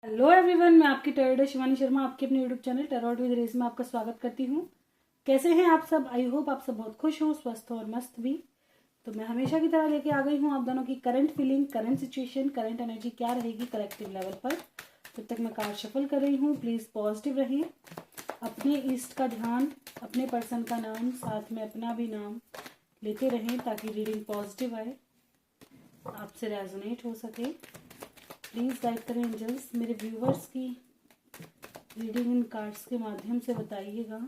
Hello everyone, मैं आपकी terror Shivani Sharma आपके अपने यूट्यूब चैनल टेरॉट विद रेस में आपका स्वागत करती हूँ। कैसे हैं आप सब? आई होप आप सब बहुत खुश हो, स्वस्थ हो और मस्त भी। तो मैं हमेशा की तरह लेके आ गई हूँ आप दोनों की current feeling, current situation, current energy क्या रहेगी कलेक्टिव लेवल पर। तब तक मैं कार्ड शफल कर रही हूँ। प्लीज़ पॉजिटिव रहिए, अपने ईस्ट का ध्यान, अपने पर्सन का नाम, साथ में अपना भी नाम लेते रहें ताकि रीडिंग पॉजिटिव आए, आपसे रेजोनेट हो सके। प्लीज़ गाइड करें एंजल्स। मेरे व्यूवर्स की रीडिंग इन कार्ड्स के माध्यम से बताइएगा।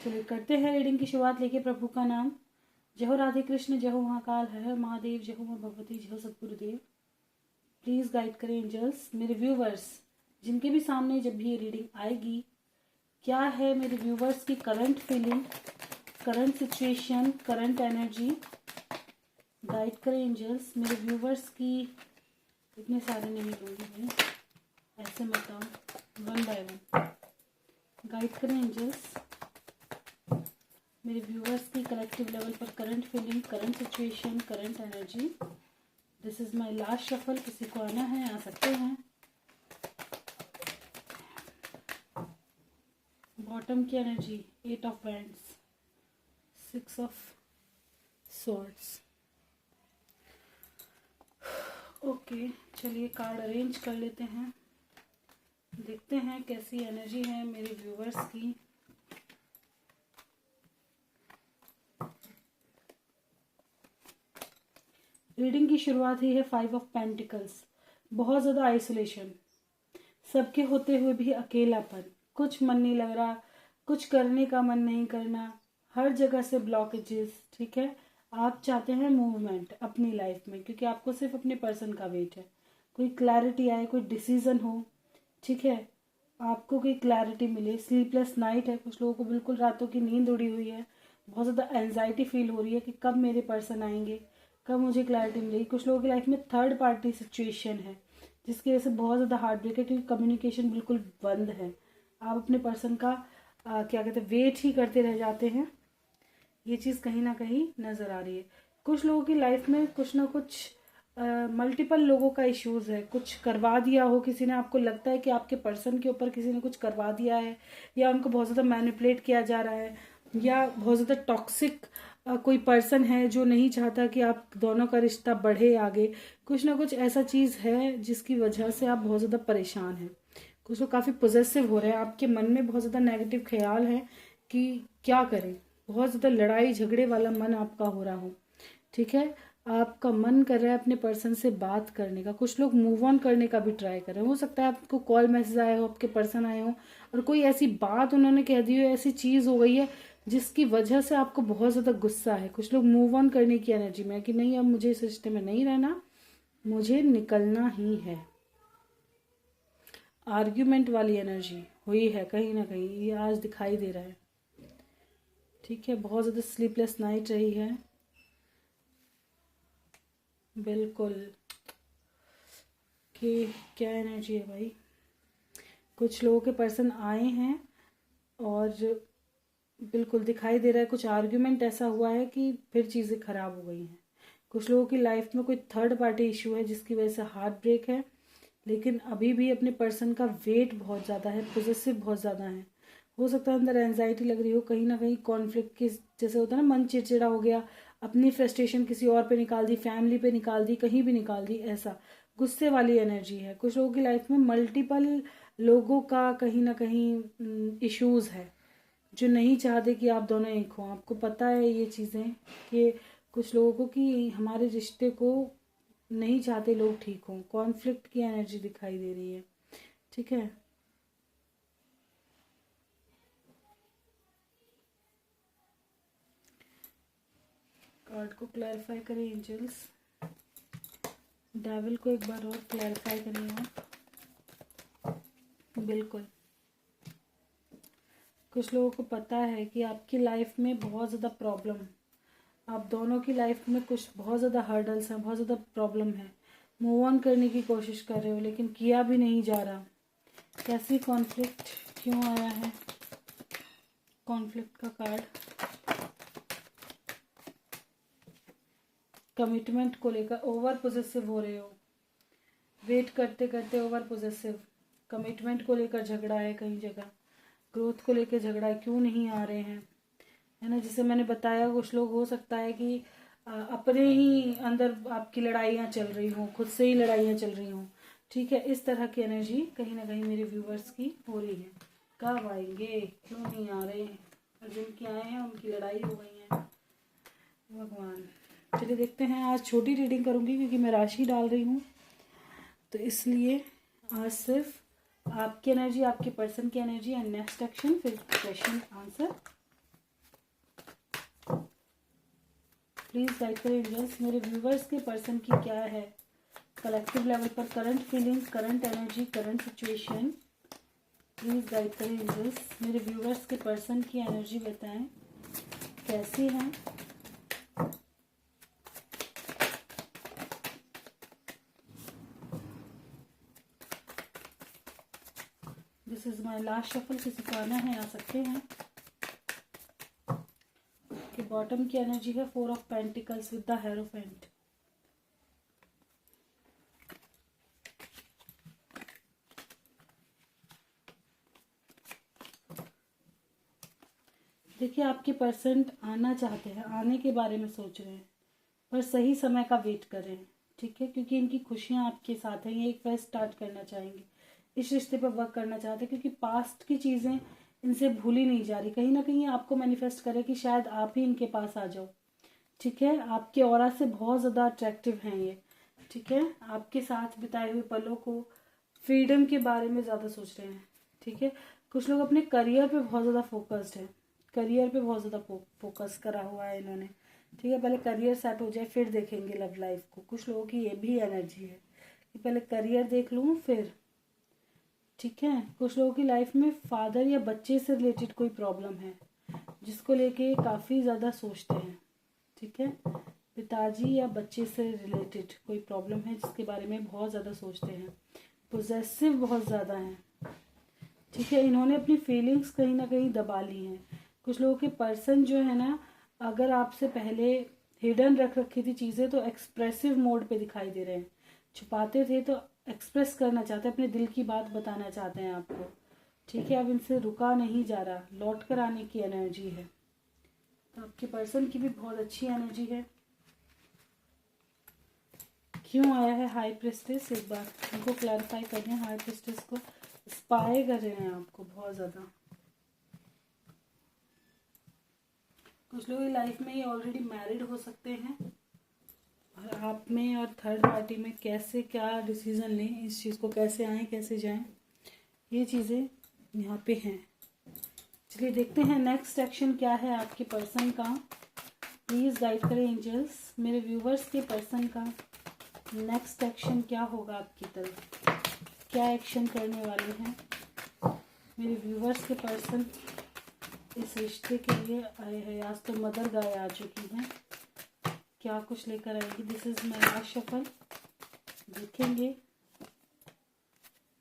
चलिए करते हैं रीडिंग की शुरुआत। लेके प्रभु का नाम। जय हो राधे कृष्ण, जय हो महाकाल, हर हर महादेव, जय हो मां भगवती, जय हो सतगुरुदेव। प्लीज़ गाइड करें एंजल्स। मेरे व्यूवर्स जिनके भी सामने जब भी ये रीडिंग आएगी, क्या है मेरे व्यूवर्स की current feeling, current situation, current energy, guide करें एंजल्स। मेरे व्यूवर्स की इतने सारे नहीं लूँगी भाई, ऐसे मत आओ, वन बाय वन गाइड करें एंजल्स। मेरे व्यूवर्स की कलेक्टिव लेवल पर current feeling, current situation, current energy. This is my last shuffle. किसी को आना है आ सकते हैं। बॉटम की energy 8 of wands, 6 of swords. Okay, चलिए कार्ड अरेंज कर लेते हैं, देखते हैं कैसी एनर्जी है मेरे व्यूवर्स की। रीडिंग की शुरुआत ही है 5 ऑफ पेंटिकल्स। बहुत ज़्यादा आइसोलेशन, सबके होते हुए भी अकेलापन, कुछ मन नहीं लग रहा, कुछ करने का मन नहीं करना, हर जगह से ब्लॉकेजेस। ठीक है, आप चाहते हैं मूवमेंट अपनी लाइफ में क्योंकि आपको सिर्फ अपने पर्सन का वेट है। कोई क्लैरिटी आए, कोई डिसीजन हो, ठीक है, आपको कोई क्लैरिटी मिले। स्लीपलेस नाइट है, कुछ लोगों को बिल्कुल रातों की नींद उड़ी हुई है, बहुत ज़्यादा एंजाइटी फील हो रही है कि कब मेरे पर्सन आएंगे, कब मुझे क्लैरिटी मिलेगी। कुछ लोगों की लाइफ में थर्ड पार्टी सिचुएशन है जिसकी वजह से बहुत ज़्यादा हार्ट ब्रेक है क्योंकि कम्युनिकेशन बिल्कुल बंद है। आप अपने पर्सन का क्या कहते हैं, वेट ही करते रह जाते हैं। ये चीज़ कहीं ना कहीं नज़र आ रही है। कुछ लोगों की लाइफ में कुछ ना कुछ मल्टीपल लोगों का इश्यूज है। कुछ करवा दिया हो किसी ने, आपको लगता है कि आपके पर्सन के ऊपर किसी ने कुछ करवा दिया है, या उनको बहुत ज़्यादा मैनिपुलेट किया जा रहा है, या बहुत ज़्यादा टॉक्सिक कोई पर्सन है जो नहीं चाहता कि आप दोनों का रिश्ता बढ़े आगे। कुछ ना कुछ ऐसा चीज़ है जिसकी वजह से आप बहुत ज़्यादा परेशान हैं। कुछ लोग काफ़ी पोजेसिव हो रहे हैं, आपके मन में बहुत ज़्यादा नेगेटिव ख्याल है कि क्या करें, बहुत ज़्यादा लड़ाई झगड़े वाला मन आपका हो रहा हो। ठीक है, आपका मन कर रहा है अपने पर्सन से बात करने का। कुछ लोग मूव ऑन करने का भी ट्राई कर रहे हैं। हो सकता है आपको कॉल मैसेज आया हो, आपके पर्सन आए हो और कोई ऐसी बात उन्होंने कह दी हो, ऐसी चीज़ हो गई है जिसकी वजह से आपको बहुत ज़्यादा गुस्सा है। कुछ लोग मूव ऑन करने की एनर्जी में है कि नहीं, अब मुझे इस रिश्ते में नहीं रहना, मुझे निकलना ही है। आर्ग्यूमेंट वाली एनर्जी हुई है कहीं ना कहीं, ये आज दिखाई दे रहा है। ठीक है, बहुत ज़्यादा स्लीपलेस नाइट रही है, बिल्कुल। कि क्या एनर्जी है भाई, कुछ लोगों के पर्सन आए हैं और बिल्कुल दिखाई दे रहा है कुछ आर्ग्यूमेंट ऐसा हुआ है कि फिर चीज़ें खराब हो गई हैं। कुछ लोगों की लाइफ में कोई थर्ड पार्टी इशू है जिसकी वजह से हार्ट ब्रेक है, लेकिन अभी भी अपने पर्सन का वेट बहुत ज़्यादा है, पॉजिटिव बहुत ज़्यादा है। हो सकता है अंदर एंजाइटी लग रही हो, कहीं ना कहीं कॉन्फ्लिक्ट के जैसे होता है ना, मन चिड़चिड़ा हो गया, अपनी फ्रस्ट्रेशन किसी और पे निकाल दी, फैमिली पे निकाल दी, कहीं भी निकाल दी, ऐसा गुस्से वाली एनर्जी है। कुछ लोगों की लाइफ में मल्टीपल लोगों का कहीं ना कहीं इश्यूज है जो नहीं चाहते कि आप दोनों एक हो। आपको पता है ये चीज़ें कि कुछ लोगों को कि हमारे रिश्ते को नहीं चाहते लोग ठीक हों। कॉन्फ्लिक्ट की एनर्जी दिखाई दे रही है। ठीक है, कार्ड को क्लैरिफाई करें एंजल्स। डेविल को एक बार और क्लैरिफाई करें आप। बिल्कुल, कुछ लोगों को पता है कि आपकी लाइफ में बहुत ज़्यादा प्रॉब्लम, आप दोनों की लाइफ में कुछ बहुत ज़्यादा हर्डल्स हैं, बहुत ज़्यादा प्रॉब्लम है। मूव ऑन करने की कोशिश कर रहे हो लेकिन किया भी नहीं जा रहा। कैसी कॉन्फ्लिक्ट, क्यों आया है कॉन्फ्लिक्ट का कार्ड? कमिटमेंट को लेकर ओवर पोजेसिव हो रहे हो, वेट करते करते ओवर पोजेसिव, कमिटमेंट को लेकर झगड़ा है, कहीं जगह ग्रोथ को लेकर झगड़ा है, क्यों नहीं आ रहे हैं, है ना। जैसे मैंने बताया कुछ लोग हो सकता है कि अपने ही अंदर आपकी लड़ाइयाँ चल रही हों, खुद से ही लड़ाइयाँ चल रही हों, ठीक है। इस तरह की एनर्जी कहीं ना कहीं मेरे व्यूवर्स की हो रही है। कब आएंगे, क्यों नहीं आ रहे हैं, और जिनके आए हैं उनकी लड़ाई हो गई है, भगवान। चलिए देखते हैं, आज छोटी रीडिंग करूँगी क्योंकि मैं राशि डाल रही हूँ, तो इसलिए आज सिर्फ आपकी एनर्जी, आपके पर्सन की एनर्जी एंड नेक्स्ट एक्शन, फिर क्वेश्चन आंसर। प्लीज गाइड करें एंजल्स, मेरे व्यूवर्स के पर्सन की क्या है कलेक्टिव लेवल पर current feelings, current energy, current situation. Please guide करें एंजल्स, मेरे व्यूवर्स के पर्सन की एनर्जी बताएं कैसी है। This is my last shuffle, किसी को आना है आ सकते हैं। कि बॉटम की एनर्जी है 4 of pentacles with the hierophant. देखिए आपके पर्सन आना चाहते हैं, आने के बारे में सोच रहे हैं, पर सही समय का वेट कर रहे हैं, ठीक है, क्योंकि इनकी खुशियां आपके साथ हैं। ये एक फेस्ट स्टार्ट करना चाहेंगे, इस रिश्ते पर वर्क करना चाहते हैं, क्योंकि पास्ट की चीज़ें इनसे भूली नहीं जा रही। कहीं ना कहीं आपको मैनिफेस्ट करे कि शायद आप ही इनके पास आ जाओ, ठीक है। आपके ऑरा से बहुत ज़्यादा अट्रैक्टिव हैं ये, ठीक है। आपके साथ बिताए हुए पलों को, फ्रीडम के बारे में ज़्यादा सोच रहे हैं, ठीक है। कुछ लोग अपने करियर पे बहुत ज़्यादा फोकस्ड है, करियर पे बहुत ज़्यादा फोकस करा हुआ है इन्होंने, ठीक है। पहले करियर सेट हो जाए फिर देखेंगे लव लाइफ को। कुछ लोगों की ये भी एनर्जी है कि पहले करियर देख लूँ फिर, ठीक है। कुछ लोगों की लाइफ में फादर या बच्चे से रिलेटेड कोई प्रॉब्लम है जिसको लेके काफ़ी ज़्यादा सोचते हैं, ठीक है। पिताजी या बच्चे से रिलेटेड कोई प्रॉब्लम है जिसके बारे में बहुत ज़्यादा सोचते हैं। पोजेसिव बहुत ज़्यादा हैं, ठीक है। इन्होंने अपनी फीलिंग्स कहीं ना कहीं दबा ली हैं। कुछ लोगों के पर्सन जो है ना, अगर आपसे पहले हिडन रख रखी थी चीज़ें तो एक्सप्रेसिव मोड पे दिखाई दे रहे हैं। छुपाते थे तो एक्सप्रेस करना चाहते हैं, अपने दिल की बात बताना चाहते हैं आपको, ठीक है। अब इनसे रुका नहीं जा रहा, लौट कर आने की एनर्जी है। तो आपके पर्सन की भी बहुत अच्छी एनर्जी है। क्यों आया है हाई प्रेस्टेस, एक बार इनको क्लैरिफाई कर दें। हाई प्रेस्टेस को स्पाई कर रहे हैं आपको बहुत ज़्यादा। कुछ लोग लाइफ में ये ऑलरेडी मैरिड हो सकते हैं, और आप में और थर्ड पार्टी में कैसे क्या डिसीजन लें, इस चीज़ को कैसे आएँ कैसे जाएं, ये चीज़ें यहाँ पे हैं। चलिए देखते हैं नेक्स्ट एक्शन क्या है आपके पर्सन का। प्लीज़ गाइड करें एंजल्स, मेरे व्यूवर्स के पर्सन का नेक्स्ट एक्शन क्या होगा आपकी तरफ, क्या एक्शन करने वाले हैं मेरे व्यूवर्स के पर्सन इस रिश्ते के लिए आए हैं। आज तो मदर गाय आ चुकी हैं, क्या कुछ लेकर आएगी। This is my last shuffle, देखेंगे।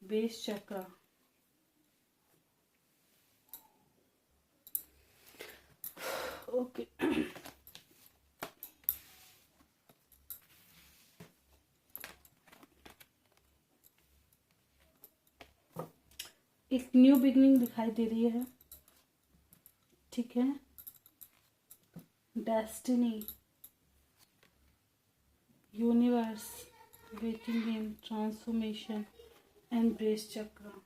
बेस चक्रा, ओके। एक न्यू बिगनिंग दिखाई दे रही है, ठीक है। Destiny, universe, waiting game, transformation and brace chakra.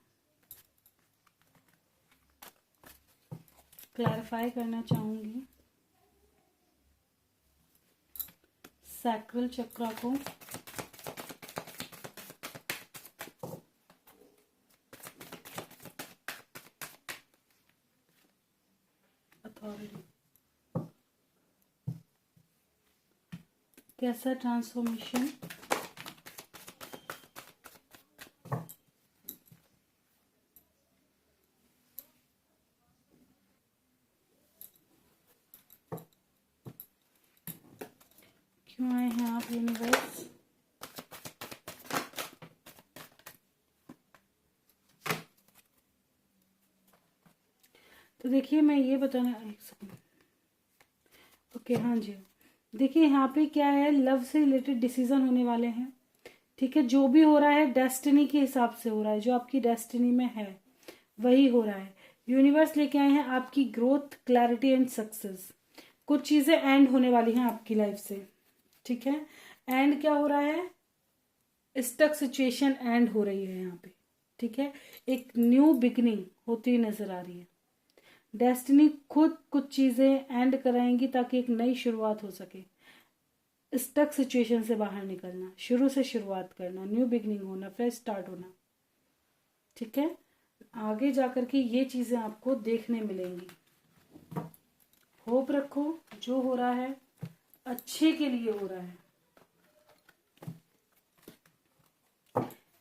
Clarify करना चाहूंगी सैक्रल चक्रा को, अथॉरिटी, कैसा ट्रांसफॉर्मेशन, क्यों आए हैं आप यूनिवर्स। तो देखिए मैं ये बताना, एक सेकंड, ओके हाँ जी, देखिए यहाँ पे क्या है, लव से रिलेटेड डिसीजन होने वाले हैं। ठीक है, जो भी हो रहा है डेस्टिनी के हिसाब से हो रहा है, जो आपकी डेस्टिनी में है वही हो रहा है। यूनिवर्स लेके आए हैं आपकी ग्रोथ, क्लैरिटी एंड सक्सेस। कुछ चीजें एंड होने वाली हैं आपकी लाइफ से। ठीक है, एंड क्या हो रहा है, स्टक सिचुएशन एंड हो रही है यहाँ पे। ठीक है, एक न्यू बिगनिंग होती हुई नजर आ रही है। डेस्टिनी खुद कुछ चीजें एंड कराएंगी ताकि एक नई शुरुआत हो सके। स्टक सिचुएशन से बाहर निकलना, शुरू से शुरुआत करना, न्यू बिगनिंग होना, फ्रेश स्टार्ट होना। ठीक है, आगे जाकर के ये चीजें आपको देखने मिलेंगी। होप रखो, जो हो रहा है अच्छे के लिए हो रहा है।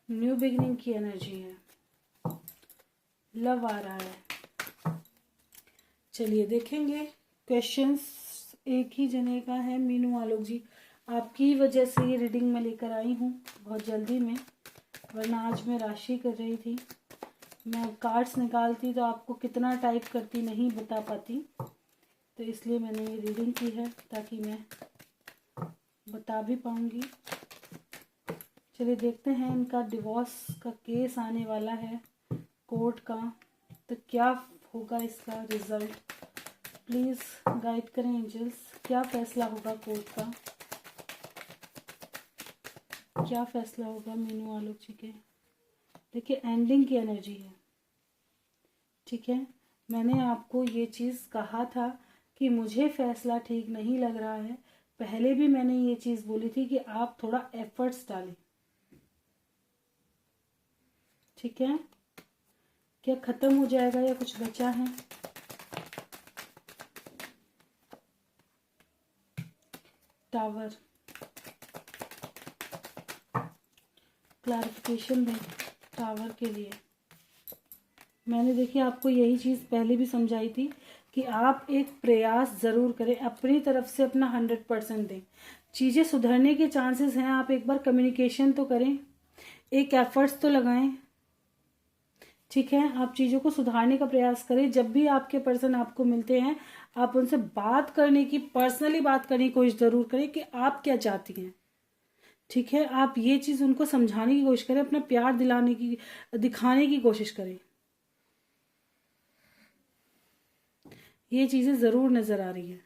न्यू बिगनिंग की एनर्जी है, लव आ रहा है। चलिए देखेंगे क्वेश्चंस। एक ही जने का है, मीनू आलोक जी, आपकी वजह से ये रीडिंग में लेकर आई हूँ बहुत जल्दी में, वरना आज मैं राशि कर रही थी। मैं कार्ड्स निकालती तो आपको कितना टाइप करती नहीं बता पाती, तो इसलिए मैंने ये रीडिंग की है ताकि मैं बता भी पाऊंगी। चलिए देखते हैं, इनका डिवोर्स का केस आने वाला है कोर्ट का, तो क्या होगा इसका रिजल्ट। प्लीज गाइड करें एंजल्स, क्या फैसला होगा कोर्ट का, क्या फैसला होगा मीनू आलोक जी के। देखिए एंडिंग की एनर्जी है। ठीक है, मैंने आपको ये चीज़ कहा था कि मुझे फैसला ठीक नहीं लग रहा है। पहले भी मैंने ये चीज़ बोली थी कि आप थोड़ा एफर्ट्स डालें। ठीक है, क्या खत्म हो जाएगा या कुछ बचा है। टावर, क्लैरिफिकेशन दें टावर के लिए। मैंने देखिए आपको यही चीज़ पहले भी समझाई थी कि आप एक प्रयास ज़रूर करें, अपनी तरफ से अपना 100% दें। चीज़ें सुधरने के चांसेस हैं, आप एक बार कम्युनिकेशन तो करें, एक एफर्ट्स तो लगाएं। ठीक है, आप चीज़ों को सुधारने का प्रयास करें। जब भी आपके पर्सन आपको मिलते हैं, आप उनसे बात करने की, पर्सनली बात करने की कोशिश ज़रूर करें कि आप क्या चाहती हैं। ठीक है, आप ये चीज़ उनको समझाने की कोशिश करें, अपना प्यार दिलाने की, दिखाने की कोशिश करें। ये चीज़ें ज़रूर नज़र आ रही है।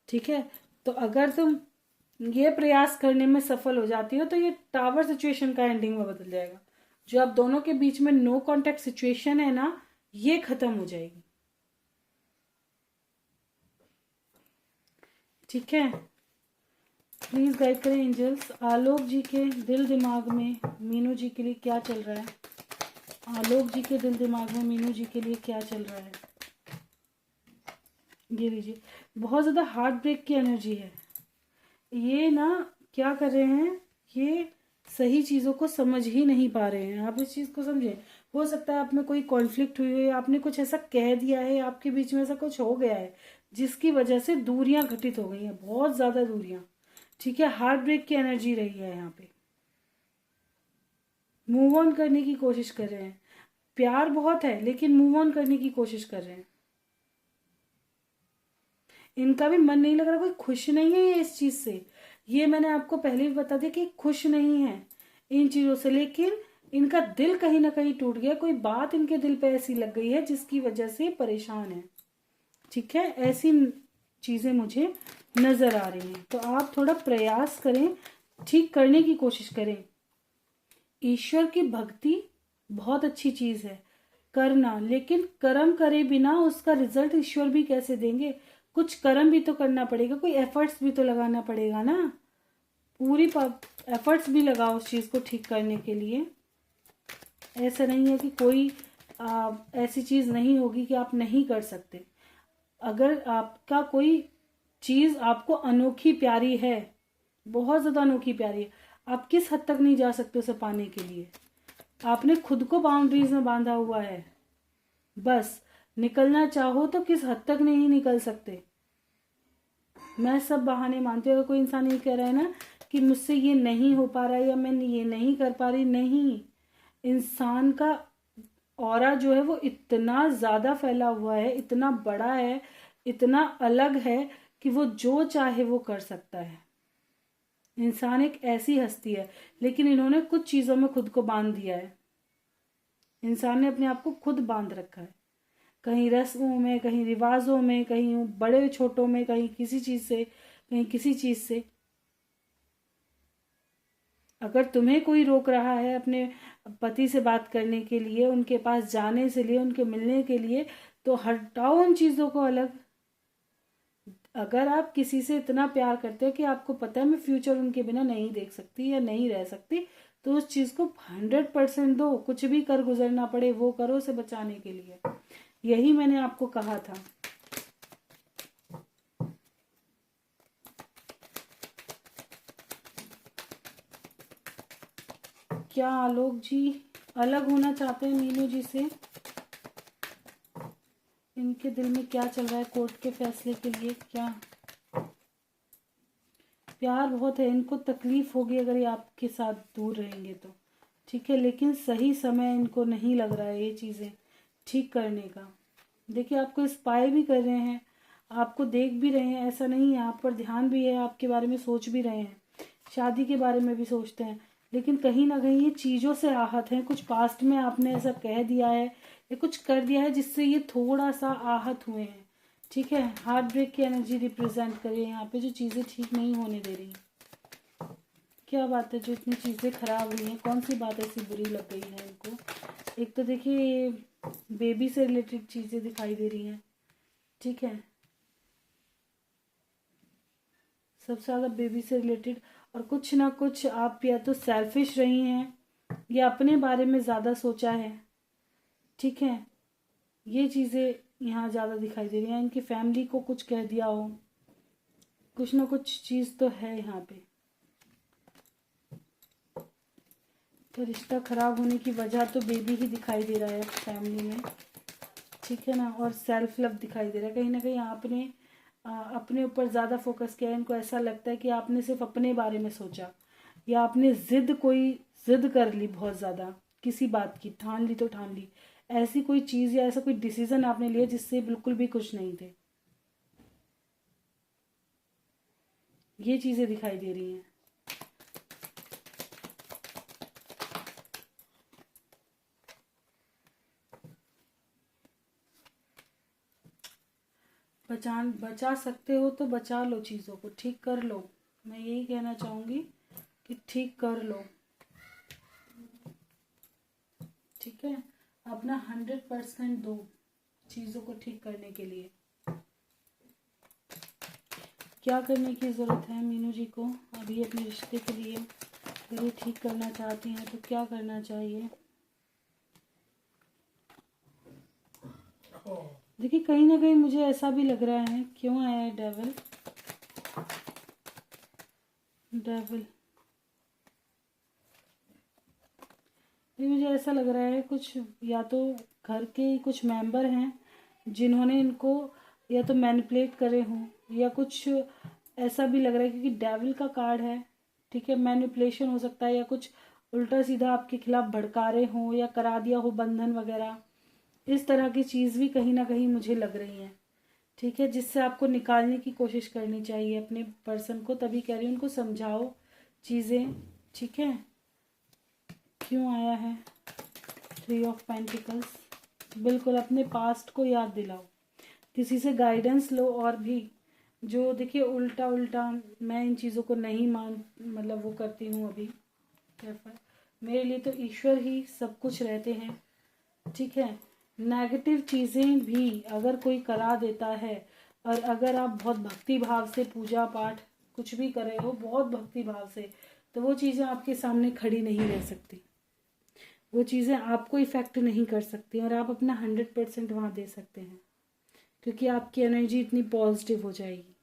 ठीक है, तो अगर तुम ये प्रयास करने में सफल हो जाती हो तो ये टावर सिचुएशन का एंडिंग में बदल जाएगा। जो आप दोनों के बीच में नो कांटेक्ट सिचुएशन है ना, ये खत्म हो जाएगी। ठीक है, प्लीज गाइड करें एंजल्स, आलोक जी के दिल दिमाग में मीनू जी के लिए क्या चल रहा है। आलोक जी के दिल दिमाग में मीनू जी के लिए क्या चल रहा है, ये लीजिए। बहुत ज्यादा हार्ट ब्रेक की एनर्जी है। ये ना क्या कर रहे हैं, ये सही चीज़ों को समझ ही नहीं पा रहे हैं। आप इस चीज़ को समझें। हो सकता है आप में कोई कॉन्फ्लिक्ट हुई है, आपने कुछ ऐसा कह दिया है, आपके बीच में ऐसा कुछ हो गया है जिसकी वजह से दूरियां घटित हो गई हैं, बहुत ज़्यादा दूरियां। ठीक है, हार्ट ब्रेक की एनर्जी रही है यहाँ पे। मूव ऑन करने की कोशिश कर रहे हैं, प्यार बहुत है लेकिन मूव ऑन करने की कोशिश कर रहे हैं। इनका भी मन नहीं लग रहा, कोई खुश नहीं है ये इस चीज से। ये मैंने आपको पहले भी बता दिया कि खुश नहीं है इन चीजों से, लेकिन इनका दिल कहीं ना कहीं टूट गया। कोई बात इनके दिल पे ऐसी लग गई है जिसकी वजह से परेशान है। ठीक है, ऐसी चीजें मुझे नजर आ रही हैं। तो आप थोड़ा प्रयास करें, ठीक करने की कोशिश करें। ईश्वर की भक्ति बहुत अच्छी चीज है करना, लेकिन कर्म करे बिना उसका रिजल्ट ईश्वर भी कैसे देंगे। कुछ कर्म भी तो करना पड़ेगा, कोई एफर्ट्स भी तो लगाना पड़ेगा ना। पूरी एफर्ट्स भी लगाओ उस चीज को ठीक करने के लिए। ऐसा नहीं है कि कोई ऐसी चीज नहीं होगी कि आप नहीं कर सकते। अगर आपका कोई चीज आपको अनोखी प्यारी है, बहुत ज्यादा अनोखी प्यारी है, आप किस हद तक नहीं जा सकते उसे पाने के लिए। आपने खुद को बाउंड्रीज में बांधा हुआ है, बस निकलना चाहो तो किस हद तक नहीं निकल सकते। मैं सब बहाने मानती हूँ। अगर कोई इंसान ये कह रहा है ना कि मुझसे ये नहीं हो पा रहा है या मैं ये नहीं कर पा रही, नहीं, इंसान का ऑरा जो है वो इतना ज्यादा फैला हुआ है, इतना बड़ा है, इतना अलग है कि वो जो चाहे वो कर सकता है। इंसान एक ऐसी हस्ती है, लेकिन इन्होंने कुछ चीजों में खुद को बांध दिया है। इंसान ने अपने आप को खुद बांध रखा है, कहीं रस्मों में, कहीं रिवाजों में, कहीं बड़े छोटों में, कहीं किसी चीज से, कहीं किसी चीज से। अगर तुम्हें कोई रोक रहा है अपने पति से बात करने के लिए, उनके पास जाने से लिए, उनके मिलने के लिए, तो हटाओ उन चीजों को अलग। अगर आप किसी से इतना प्यार करते हो कि आपको पता है मैं फ्यूचर उनके बिना नहीं देख सकती या नहीं रह सकती, तो उस चीज को 100% दो, कुछ भी कर गुजरना पड़े वो करो उसे बचाने के लिए। यही मैंने आपको कहा था। क्या आलोक जी अलग होना चाहते हैं मीनू जी से? इनके दिल में क्या चल रहा है कोर्ट के फैसले के लिए? क्या प्यार बहुत है, इनको तकलीफ होगी अगर ये आपके साथ दूर रहेंगे तो, ठीक है, लेकिन सही समय इनको नहीं लग रहा है ये चीज़ें ठीक करने का। देखिए आपको स्पाई भी कर रहे हैं, आपको देख भी रहे हैं, ऐसा नहीं है, आप पर ध्यान भी है, आपके बारे में सोच भी रहे हैं, शादी के बारे में भी सोचते हैं, लेकिन कहीं ना कहीं ये चीज़ों से आहत हैं। कुछ पास्ट में आपने ऐसा कह दिया है या कुछ कर दिया है जिससे ये थोड़ा सा आहत हुए हैं, ठीक है। हार्ट ब्रेक की एनर्जी रिप्रेजेंट करिए यहाँ पे, जो चीज़ें ठीक नहीं होने दे रही। क्या बात है जो इतनी चीज़ें खराब हुई हैं, कौन सी बात ऐसी बुरी लग गई है इनको? एक तो देखिए बेबी से रिलेटेड चीज़ें दिखाई दे रही हैं, ठीक है, सबसे ज़्यादा बेबी से रिलेटेड। और कुछ ना कुछ आप या तो सेल्फिश रही हैं या अपने बारे में ज़्यादा सोचा है, ठीक है, ये चीज़ें यहाँ ज़्यादा दिखाई दे रही हैं। इनकी फैमिली को कुछ कह दिया हो, कुछ ना कुछ चीज़ तो है यहाँ पे। तो रिश्ता खराब होने की वजह तो बेबी ही दिखाई दे रहा है फैमिली में, ठीक है ना। और सेल्फ लव दिखाई दे रहा है, कहीं ना कहीं आपने अपने ऊपर ज़्यादा फोकस किया है। इनको ऐसा लगता है कि आपने सिर्फ अपने बारे में सोचा, या आपने जिद कर ली बहुत ज़्यादा, किसी बात की ठान ली तो ठान ली, ऐसी कोई चीज़ या ऐसा कोई डिसीजन आपने लिया जिससे बिल्कुल भी खुश नहीं थे। ये चीज़ें दिखाई दे रही हैं। बचा सकते हो तो बचा लो, चीज़ों को ठीक कर लो। मैं यही कहना चाहूँगी कि ठीक कर लो, ठीक है, अपना 100% दो चीज़ों को ठीक करने के लिए। क्या करने की ज़रूरत है मीनू जी को अभी अपने रिश्ते के लिए? अगर ये ठीक करना चाहती हैं तो क्या करना चाहिए? देखिए कहीं ना कहीं मुझे ऐसा भी लग रहा है, क्यों आया है डेविल? डेविल मुझे ऐसा लग रहा है कुछ या तो घर के कुछ मेंबर हैं जिन्होंने इनको या तो मैनिपुलेट करे हों, या कुछ ऐसा भी लग रहा है क्योंकि डेविल का कार्ड है, ठीक है, मैनिपुलेशन हो सकता है, या कुछ उल्टा सीधा आपके खिलाफ भड़का रहे हों या करा दिया हो बंधन वगैरह, इस तरह की चीज़ भी कहीं ना कहीं मुझे लग रही है, ठीक है, जिससे आपको निकालने की कोशिश करनी चाहिए अपने पर्सन को। तभी कह रही हूँ उनको समझाओ चीज़ें, ठीक है। क्यों आया है 3 ऑफ पेंटिकल्स? बिल्कुल अपने पास्ट को याद दिलाओ, किसी से गाइडेंस लो। और भी जो देखिए उल्टा उल्टा मैं इन चीज़ों को नहीं मतलब वो करती हूँ अभी, मेरे लिए तो ईश्वर ही सब कुछ रहते हैं, ठीक है। नेगेटिव चीज़ें भी अगर कोई करा देता है, और अगर आप बहुत भक्ति भाव से पूजा पाठ कुछ भी कर रहे हो बहुत भक्ति भाव से, तो वो चीज़ें आपके सामने खड़ी नहीं रह सकती, वो चीज़ें आपको इफ़ेक्ट नहीं कर सकती, और आप अपना 100% वहाँ दे सकते हैं, क्योंकि आपकी एनर्जी इतनी पॉजिटिव हो जाएगी,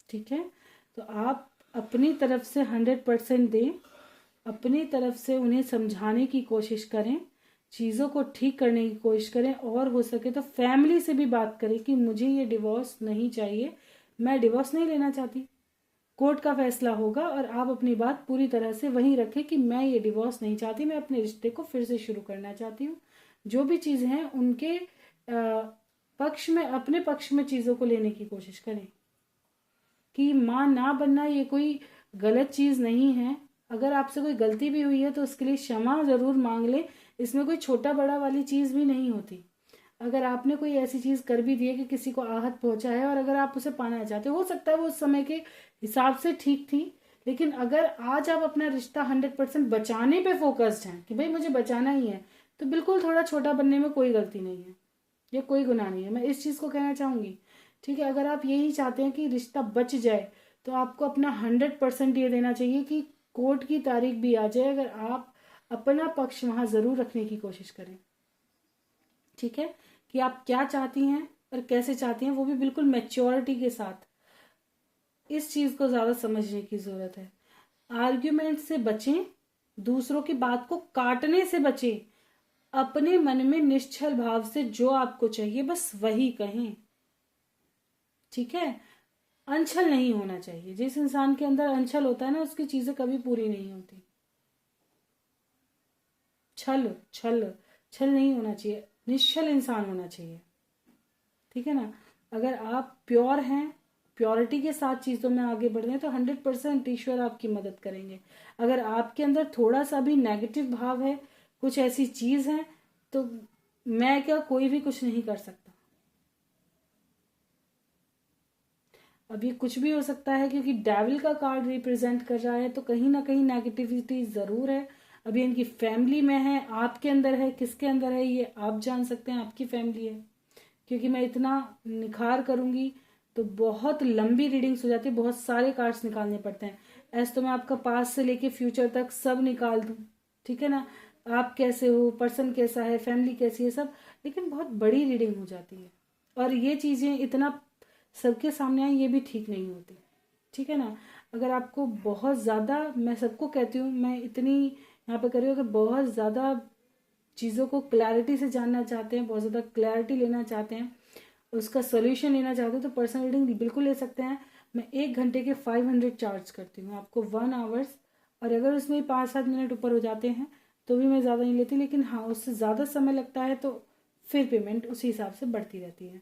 ठीक है। तो आप अपनी तरफ से 100% दें, अपनी तरफ से उन्हें समझाने की कोशिश करें, चीज़ों को ठीक करने की कोशिश करें, और हो सके तो फैमिली से भी बात करें कि मुझे ये डिवोर्स नहीं चाहिए, मैं डिवोर्स नहीं लेना चाहती, कोर्ट का फैसला होगा और आप अपनी बात पूरी तरह से वहीं रखें कि मैं ये डिवोर्स नहीं चाहती, मैं अपने रिश्ते को फिर से शुरू करना चाहती हूँ। जो भी चीज़ हैं उनके पक्ष में, अपने पक्ष में चीज़ों को लेने की कोशिश करें कि माँ ना बनना ये कोई गलत चीज़ नहीं है। अगर आपसे कोई गलती भी हुई है तो उसके लिए क्षमा ज़रूर मांग ले। इसमें कोई छोटा बड़ा वाली चीज़ भी नहीं होती। अगर आपने कोई ऐसी चीज़ कर भी दी है कि किसी को आहत पहुंचा है और अगर आप उसे पाना चाहते हो सकता है वो उस समय के हिसाब से ठीक थी, लेकिन अगर आज आप अपना रिश्ता 100% बचाने पे फोकस्ड हैं कि भाई मुझे बचाना ही है, तो बिल्कुल थोड़ा छोटा बनने में कोई गलती नहीं है, ये कोई गुनाह नहीं है। मैं इस चीज़ को कहना चाहूँगी। ठीक है, अगर आप यही चाहते हैं कि रिश्ता बच जाए तो आपको अपना 100% ये देना चाहिए कि कोर्ट की तारीख भी आ जाए, अगर आप अपना पक्ष वहाँ ज़रूर रखने की कोशिश करें। ठीक है, कि आप क्या चाहती हैं और कैसे चाहती हैं, वो भी बिल्कुल मैच्योरिटी के साथ। इस चीज़ को ज़्यादा समझने की ज़रूरत है। आर्ग्यूमेंट से बचें, दूसरों की बात को काटने से बचें, अपने मन में निश्चल भाव से जो आपको चाहिए बस वही कहें। ठीक है, अनछल नहीं होना चाहिए। जिस इंसान के अंदर अनछल होता है ना, उसकी चीजें कभी पूरी नहीं होती। छल छल छल नहीं होना चाहिए, निश्चल इंसान होना चाहिए। ठीक है ना, अगर आप प्योर हैं, प्योरिटी के साथ चीजों में आगे बढ़ रहे हैं तो 100% ईश्वर आपकी मदद करेंगे। अगर आपके अंदर थोड़ा सा भी नेगेटिव भाव है, कुछ ऐसी चीज है, तो मैं क्या, कोई भी कुछ नहीं कर सकता। अभी कुछ भी हो सकता है क्योंकि डेविल का कार्ड रिप्रेजेंट कर रहा है, तो कहीं ना कहीं नेगेटिविटी जरूर है। अभी इनकी फैमिली में है, आपके अंदर है, किसके अंदर है ये आप जान सकते हैं, आपकी फैमिली है। क्योंकि मैं इतना निखार करूंगी तो बहुत लंबी रीडिंग्स हो जाती है, बहुत सारे कार्ड्स निकालने पड़ते हैं। ऐसे तो मैं आपका पास्ट से लेके फ्यूचर तक सब निकाल दूं, ठीक है ना, आप कैसे हो, पर्सन कैसा है, फैमिली कैसी है, सब, लेकिन बहुत बड़ी रीडिंग हो जाती है। और ये चीजें इतना सबके सामने आए ये भी ठीक नहीं होती। ठीक है ना, अगर आपको बहुत ज़्यादा, मैं सबको कहती हूँ, मैं इतनी यहाँ पे कर रही हूँ, अगर बहुत ज़्यादा चीज़ों को क्लैरिटी से जानना चाहते हैं, बहुत ज़्यादा क्लैरिटी लेना चाहते हैं, उसका सोल्यूशन लेना चाहते हैं, तो पर्सनल रीडिंग बिल्कुल ले सकते हैं। मैं 1 घंटे के 500 चार्ज करती हूँ आपको, 1 आवर्स। और अगर उसमें 5-7 मिनट ऊपर हो जाते हैं तो भी मैं ज़्यादा नहीं लेती, लेकिन हाँ उससे ज़्यादा समय लगता है तो फिर पेमेंट उसी हिसाब से बढ़ती रहती है।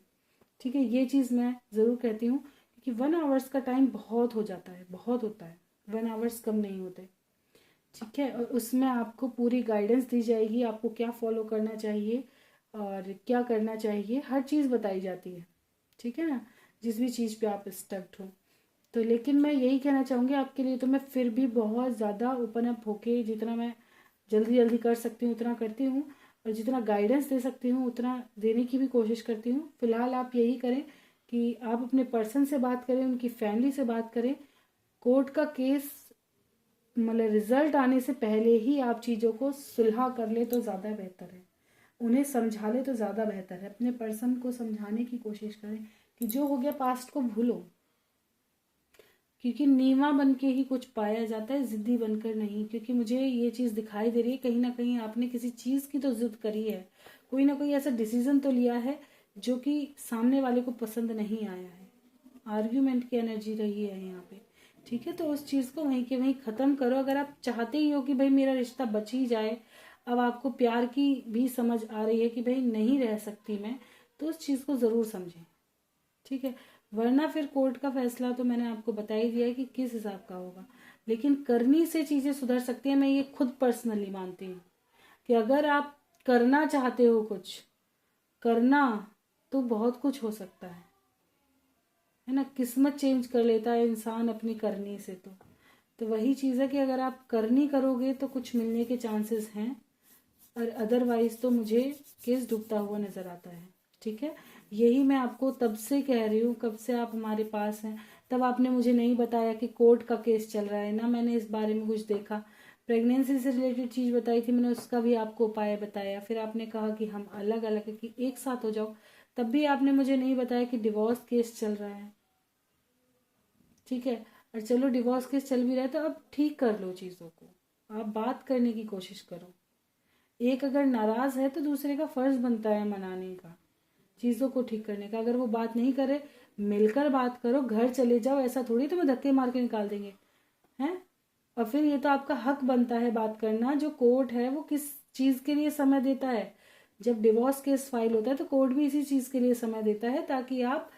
ठीक है, ये चीज़ मैं ज़रूर कहती हूँ, क्योंकि 1 आवर्स का टाइम बहुत हो जाता है, बहुत होता है, 1 आवर्स कम नहीं होते। ठीक है, और उसमें आपको पूरी गाइडेंस दी जाएगी, आपको क्या फॉलो करना चाहिए और क्या करना चाहिए, हर चीज़ बताई जाती है। ठीक है ना, जिस भी चीज़ पे आप स्टक्ड हो। तो लेकिन मैं यही कहना चाहूँगी आपके लिए, तो मैं फिर भी बहुत ज़्यादा ओपन अप होके जितना मैं जल्दी जल्दी कर सकती हूँ उतना करती हूँ, और जितना गाइडेंस दे सकती हूँ उतना देने की भी कोशिश करती हूँ। फिलहाल आप यही करें कि आप अपने पर्सन से बात करें, उनकी फैमिली से बात करें। कोर्ट का केस मतलब रिजल्ट आने से पहले ही आप चीज़ों को सुलह कर ले तो ज़्यादा बेहतर है, उन्हें समझा ले तो ज़्यादा बेहतर है। अपने पर्सन को समझाने की कोशिश करें कि जो हो गया पास्ट को भूलो, क्योंकि नीवा बन के ही कुछ पाया जाता है, जिद्दी बनकर नहीं। क्योंकि मुझे ये चीज़ दिखाई दे रही है, कहीं ना कहीं आपने किसी चीज़ की तो जिद करी है, कोई ना कोई ऐसा डिसीजन तो लिया है जो कि सामने वाले को पसंद नहीं आया है। आर्ग्यूमेंट की एनर्जी रही है यहाँ पे। ठीक है, तो उस चीज़ को वहीं के वहीं ख़त्म करो। अगर आप चाहते ही हो कि भाई मेरा रिश्ता बच ही जाए, अब आपको प्यार की भी समझ आ रही है कि भाई नहीं रह सकती मैं, तो उस चीज़ को ज़रूर समझें। ठीक है, वरना फिर कोर्ट का फैसला तो मैंने आपको बता ही दिया है कि किस हिसाब का होगा, लेकिन करनी से चीज़ें सुधर सकती हैं। मैं ये खुद पर्सनली मानती हूँ कि अगर आप करना चाहते हो कुछ करना, तो बहुत कुछ हो सकता है ना। किस्मत चेंज कर लेता है इंसान अपनी करनी से। तो वही चीज़ है कि अगर आप करनी करोगे तो कुछ मिलने के चांसेस हैं, और अदरवाइज तो मुझे केस डूबता हुआ नजर आता है। ठीक है, यही मैं आपको तब से कह रही हूँ, कब से आप हमारे पास हैं, तब आपने मुझे नहीं बताया कि कोर्ट का केस चल रहा है ना, मैंने इस बारे में कुछ देखा। प्रेगनेंसी से रिलेटेड चीज़ बताई थी मैंने, उसका भी आपको उपाय बताया। फिर आपने कहा कि हम अलग अलग कि एक साथ हो जाओ, तब भी आपने मुझे नहीं बताया कि डिवोर्स केस चल रहा है। ठीक है, और चलो डिवोर्स केस चल भी रहा है तो अब ठीक कर लो चीज़ों को, आप बात करने की कोशिश करो। एक अगर नाराज है तो दूसरे का फर्ज बनता है मनाने का। चीज़ों को ठीक करने का। अगर वो बात नहीं करे, मिलकर बात करो, घर चले जाओ, ऐसा थोड़ी तुम्हें धक्के मार के निकाल देंगे हैं। और फिर ये तो आपका हक बनता है बात करना। जो कोर्ट है वो किस चीज़ के लिए समय देता है, जब डिवोर्स केस फाइल होता है तो कोर्ट भी इसी चीज़ के लिए समय देता है, ताकि आप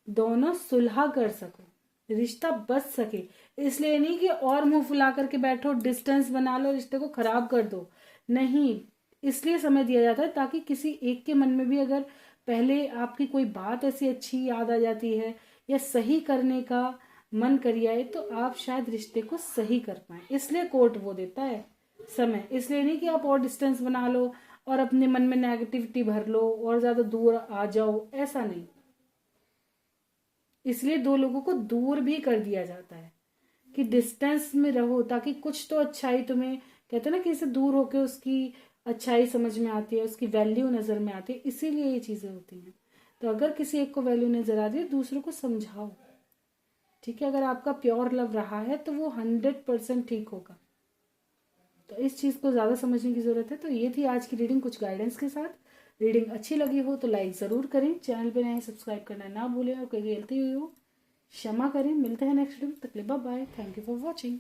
दोनों सुलह कर सको, रिश्ता बच सके। इसलिए नहीं कि और मुंह फुला करके बैठो, डिस्टेंस बना लो, रिश्ते को खराब कर दो, नहीं। इसलिए समय दिया जाता है ताकि किसी एक के मन में भी अगर पहले आपकी कोई बात ऐसी अच्छी याद आ जाती है या सही करने का मन करिए आए, तो आप शायद रिश्ते को सही कर पाए। इसलिए कोर्ट वो देता है समय। इसलिए नहीं कि आप और डिस्टेंस बना लो और अपने मन में नेगेटिविटी भर लो और ज्यादा दूर आ जाओ, ऐसा नहीं। इसलिए दो लोगों को दूर भी कर दिया जाता है कि डिस्टेंस में रहो, ताकि कुछ तो अच्छाई तुम्हें, कहते हैं ना कि इससे दूर होके उसकी अच्छाई समझ में आती है, उसकी वैल्यू नजर में आती है, इसीलिए ये चीजें होती हैं। तो अगर किसी एक को वैल्यू नजर आती है, दूसरों को समझाओ, ठीक है। अगर आपका प्योर लव रहा है तो वो 100% ठीक होगा। तो इस चीज को ज्यादा समझने की जरूरत है। तो ये थी आज की रीडिंग, कुछ गाइडेंस के साथ। रीडिंग अच्छी लगी हो तो लाइक जरूर करें, चैनल पे नए सब्सक्राइब करना ना भूलें, और कोई गलती हुई हो क्षमा करें। मिलते हैं नेक्स्ट वीडियो में, तक के लिए bye bye. Thank you for watching.